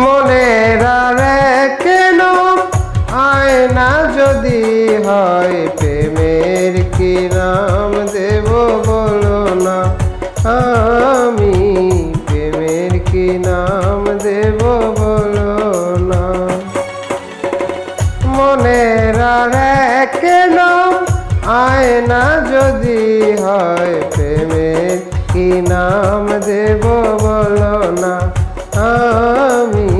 মনের আরে কেন আয়না যদি হয় প্রেমের কি নাম দেব বলো না, আমি প্রেমের কি নাম দেব বলো না। মনের আরে কেন আয়না যদি হয় প্রেমের কি নাম দেব বলো না, আমি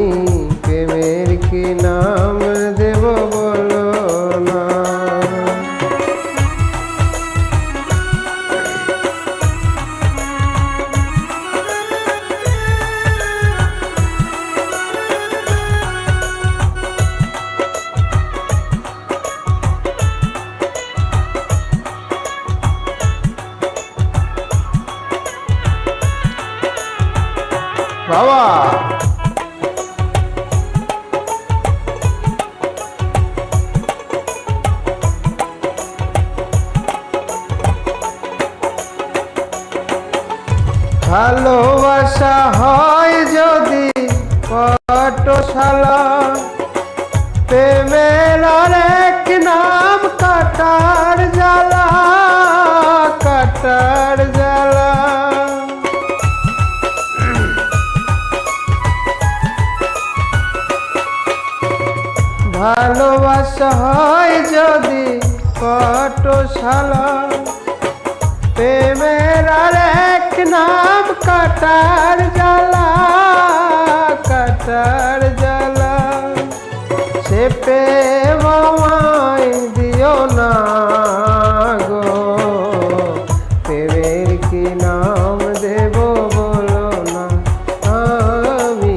প্রেমের কি নাম দেব বলো না। বাবা ভালোবাসা হয় যদি পাঠশালা, প্রেমের আরেক নাম কাটার জ্বালা, কাটার জ্বালা। ভালোবাসা হয় যদি পাঠশালা, প্রেমের আরেক নাম কাটার জ্বালা, কাটার জ্বালা। সে প্রেম আমায় দিও না গো, প্রেমের কি নাম দেব বলো না, আমি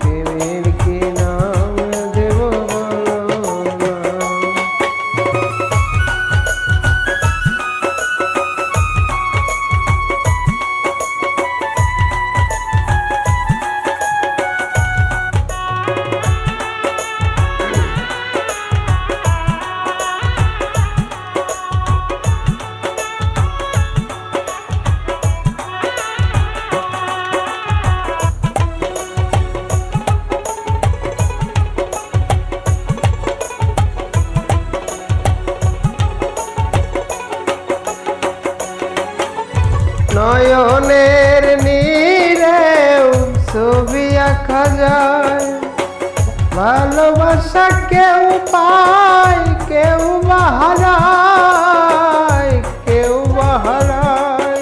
প্রেমের কি নাম দেব বলো না। নয়নের নীরেও ছবি আঁকা যায়, ভালোবাসা কেউ পায় কেউ বাহারায়, কেউ বাহারায়।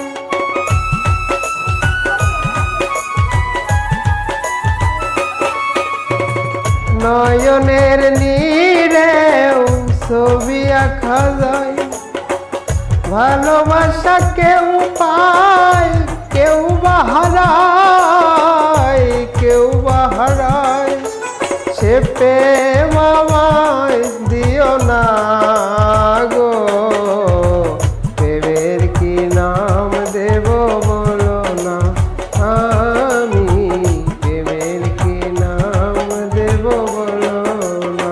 নয়নের নীরেও ছবি আঁকা যায়, ভালোবাসা কেউ পায় কেউ বাহারায়, কেউ বাহারায়। সে প্রেম আমায় দিও না গো, প্রেমের কি নাম দেব বলো না, আমি প্রেমের কি নাম দেব বলো না।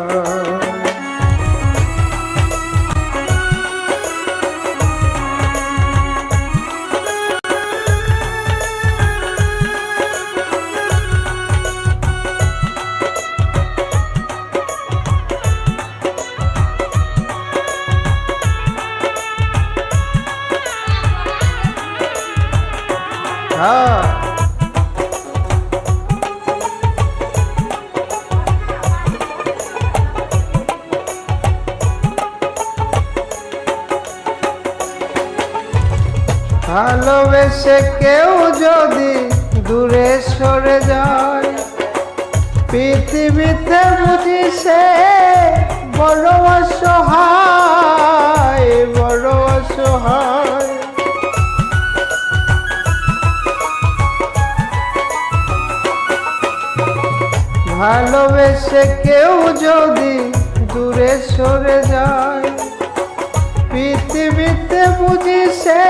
ভালোবেসে কেউ যদি দূরে সরে যায়, পৃথিবীতে বুঝি সে বড় অসহায়, বড় অসহায়। ভালোবেসে কেউ যদি দূরে সরে যায়, পৃথিবীতে বুঝি সে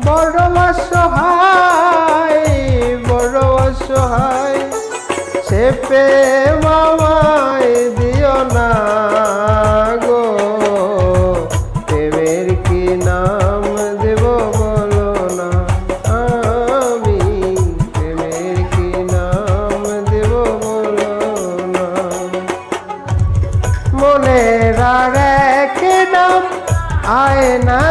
বড় অসহায়, বড় অসহায়। সে প্রেম আমায় দিও না গো, প্রেমের কি নাম দেব বলো না, আমি প্রেমের কি নাম দেব আর এক নাম আয়না